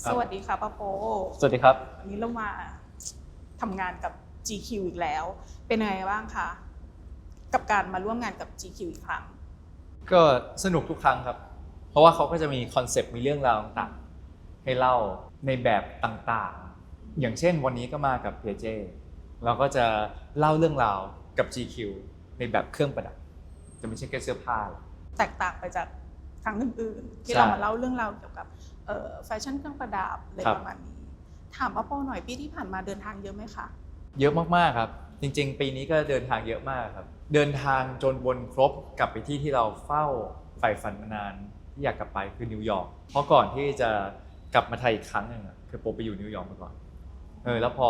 สวัสดีค่ะป้าโปสวัสดีครับวันนี้เรามาทำงานกับ GQ อีกแล้ว เป็นยังไงบ้างคะกับการมาร่วมงานกับ GQ อีกครั้งก็สนุกทุกครั้งครับเพราะว่าเขาก็จะมีคอนเซปต์มีเรื่องราวต่างๆให้เล่าในแบบต่างๆอย่างเช่นวันนี้ก็มากับ PJ เราก็จะเล่าเรื่องราวกับ GQ ในแบบเครื่องประดับจะไม่ใช่แค่เสื้อผ้าแตกต่างไปจากครั้งอื่นๆที่ใช่เรามาเล่าเรื่องราวเกี่ยวกับแฟชั่นเครื่องประดับอะไรประมาณนี้ถามป้าโปหน่อยปีที่ผ่านมาเดินทางเยอะไหมคะเยอะมากๆครับจริงๆปีนี้ก็เดินทางเยอะมากครับเดินทางจนวนครบกลับไปที่เราเฝ้าใฝ่ฝันมานานที่อยากกลับไปคือนิวยอร์กเพราะก่อนที่จะกลับมาไทยอีกครั้งหนึ่งคือโปไปอยู่นิวยอร์กมาก่อนแล้วพอ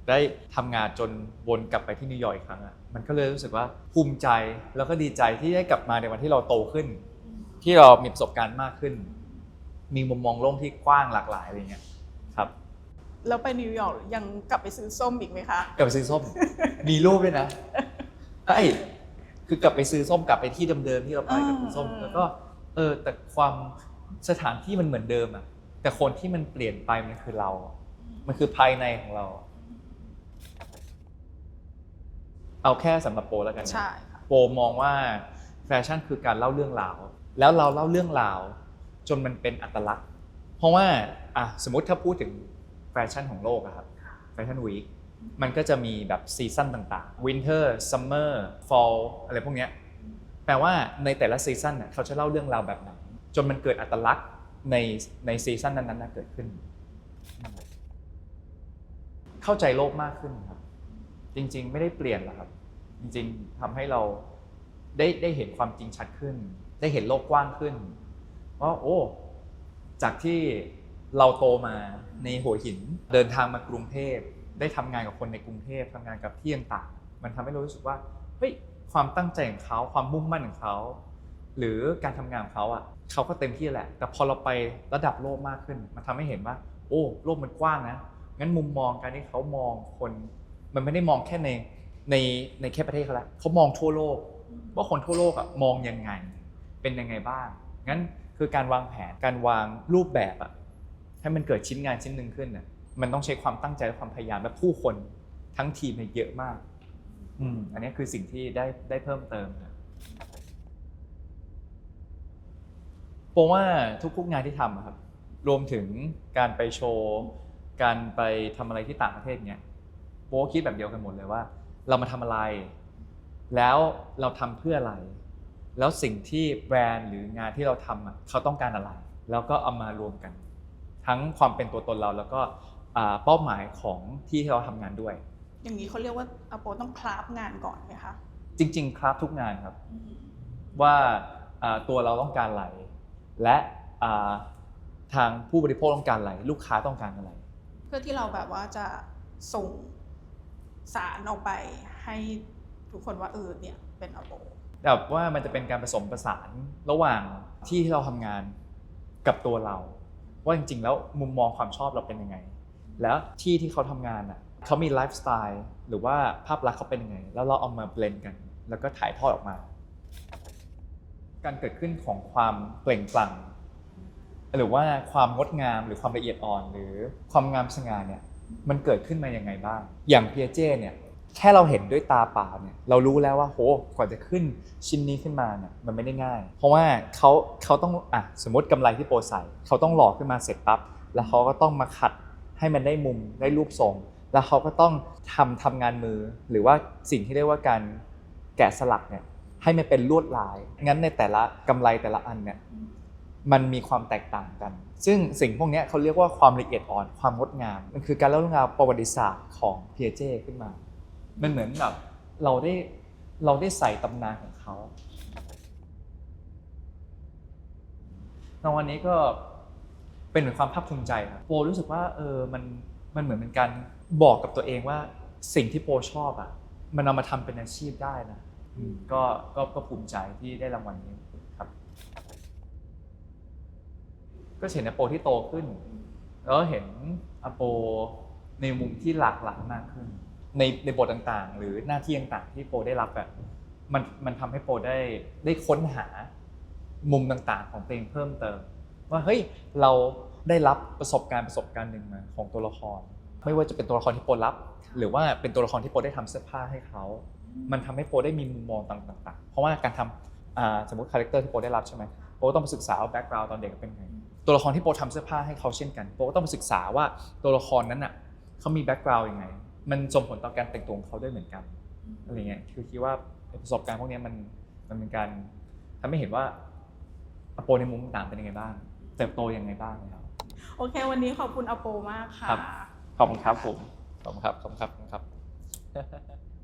ได้ทำงานจนวนกลับไปที่นิวยอร์กอีกครั้งมันก็เลยรู้สึกว่าภูมิใจแล้วก็ดีใจที่ได้กลับมาในวันที่เราโตขึ้นที่เรามีประสบการณ์มากขึ้นมีมุมมองโลกที่กว้างหลากหลายอะไรเงี้ยครับแล้วไปนิวยอร์กยังกลับไปซื้อส้มอีกไหมคะกลับไปซื้อส้ม มีรูปด้วยนะคือกลับไปซื้อส้มกลับไปที่เดิมๆที่เราไปกับคุณส้มแล้วก็แต่ความสถานที่มันเหมือนเดิมแต่คนที่มันเปลี่ยนไปมันคือเรา มันคือภายในของเรา เอาแค่สำหรับโปแล้วกันนะใช่ค่ะโปมองว่าแฟชั่นคือการเล่าเรื่องราวแล้วเราเล่าเรื่องราวจนมันเป็นอัตลักษณ์เพราะว่าสมมติถ้าพูดถึงแฟชั่นของโลกครับแฟชั่นวีคมันก็จะมีแบบซีซั่นต่างๆ Winter Summer Fall อะไรพวกนี้แปลว่าในแต่ละซีซั่นเขาจะเล่าเรื่องราวแบบไหนจนมันเกิดอัตลักษณ์ในซีซั่นนั้นๆเกิดขึ้นเข้าใจโลกมากขึ้นครับจริงๆไม่ได้เปลี่ยนหรอกครับจริงๆทำให้เราได้เห็นความจริงชัดขึ้นได้เห็นโลกกว้างขึ้นว่าจากที่เราโตมาในหัวหินเดินทางมากรุงเทพได้ทำงานกับคนในกรุงเทพทำงานกับที่ต่างๆมันทำให้เรารู้สึกว่าเฮ้ยความตั้งใจของเขาความมุ่งมั่นของเขาหรือการทำงานของเขาเขาก็เต็มที่แหละแต่พอเราไประดับโลกมากขึ้นมันทำให้เห็นว่าโลกมันกว้างนะงั้นมุมมองการที่เขามองคนมันไม่ได้มองแค่ในแค่ประเทศเขาละเขามองทั่วโลกว่าคนทั่วโลกมองยังไงเป็นยังไงบ้างงั้นคือการวางแผนการวางรูปแบบให้มันเกิดชิ้นงานชิ้นหนึ่งขึ้นมันต้องใช้ความตั้งใจและความพยายามและผู้คนทั้งทีมเยอะมากอันนี้คือสิ่งที่ได้เพิ่มเติมเพราะว่าทุกงานที่ทำครับรวมถึงการไปโชว์การไปทำอะไรที่ต่างประเทศเนี่ยโป๊คิดแบบเดียวกันหมดเลยว่าเรามาทำอะไรแล้วเราทำเพื่ออะไรแล้วสิ่งที่แบรนด์หรืองานที่เราทำเขาต้องการอะไรแล้วก็เอามารวมกันทั้งความเป็นตัวตนเราแล้วก็เป้าหมายของที่เราทำงานด้วยอย่างนี้เขาเรียกว่าอาโปต้องคราฟงานก่อนไหมคะจริงๆครับทุกงานครับว่าตัวเราต้องการอะไรและทางผู้บริโภคต้องการอะไรลูกค้าต้องการอะไรเพื่อที่เราแบบว่าจะส่งสารออกไปให้ทุกคนว่าเนี่ยเป็นอาโปแบบว่ามันจะเป็นการผสมผสานระหว่างที่เราทำงานกับตัวเราว่าจริงๆแล้วมุมมองความชอบเราเป็นยังไงแล้วที่เขาทำงานเขามีไลฟ์สไตล์หรือว่าภาพลักษณ์เขาเป็นยังไงแล้วเราเอามาเบลนด์กันแล้วก็ถ่ายทอดออกมาการเกิดขึ้นของความเปล่งปลั่งหรือว่าความงดงามหรือความละเอียดอ่อนหรือความงามสง่าเนี่ยมันเกิดขึ้นมายังไงบ้างอย่างเปียเจ้เนี่ยแค่เราเห็นด้วยตาเปล่าเนี่ยเรารู้แล้วว่ากว่าจะขึ้นชิ้นนี้ขึ้นมาเนี่ยมันไม่ได้ง่ายเพราะว่าเขาต้องสมมติกำไรที่โปรใส่เขาต้องหล่อขึ้นมาเสร็จปั๊บแล้วเขาก็ต้องมาขัดให้มันได้มุมได้รูปทรงแล้วเขาก็ต้องทำงานมือหรือว่าสิ่งที่เรียกว่าการแกะสลักเนี่ยให้มันเป็นลวดลายงั้นในแต่ละกำไรแต่ละอันเนี่ยมันมีความแตกต่างกันซึ่งสิ่งพวกนี้เขาเรียกว่าความละเอียดอ่อนความงดงามมันคือการเล่าเรื่องราวประวัติศาสตร์ของเปียเจ้ขึ้นมามันเหมือนแบบเราได้ใส่ตำนานของเขาในวันนี้ก็เป็นเหมือนความภาคภูมิใจครับโปรู้สึกว่ามันเหมือนเป็นการบอกกับตัวเองว่าสิ่งที่โปชอบมันเอามาทำเป็นอาชีพได้นะก็ภูมิใจที่ได้รางวัลนี้ครับก็เห็นอโปที่โตขึ้นแล้วเห็นอโปในมุมที่หลากหลายมากขึ้นในบทต่างๆหรือหน้าที่ต่างๆที่โปได้รับมันทำให้โปได้ค้นหามุมต่างๆของตัวเองเพิ่มเติมว่าเฮ้ยเรา ได้รับประสบการณ์หนึ่งมาของตัวละครไม่ว่าจะเป็นตัวละครที่โปรรับหรือว่าเป็นตัวละครที่โปรได้ทำเสื้อผ้าให้เขามันทำให้โปรได้มีมุมมองต่างๆเพราะว่าการทำสมมติคาแรคเตอร์ที่โปรได้รับใช่ไหมโปรต้องไปศึกษาว่าแบ็กกราวด์ตอนเด็กเป็นไงตัวละครที่โปรทำเสื้อผ้าให้เขาเช่นกันโปรก็ต้องไปศึกษาว่าตัวละครนั้นน่ะเขามีแบ็กกราวด์ยังไงมันส่งผลต่อการแต่งตัวของเขาด้วยเหมือนกันอะไรเงี้ยคือคิดว่าประสบการณ์พวกนี้มันเป็นการทำให้เห็นว่าโปรในมุมต่างเป็นยังไงบ้างเติบโตยังไงบ้างนะครับ โอเค วันนี้ขอบคุณอโปมากค่ะ ครับขอบคุณครับผมขอบคุณครับ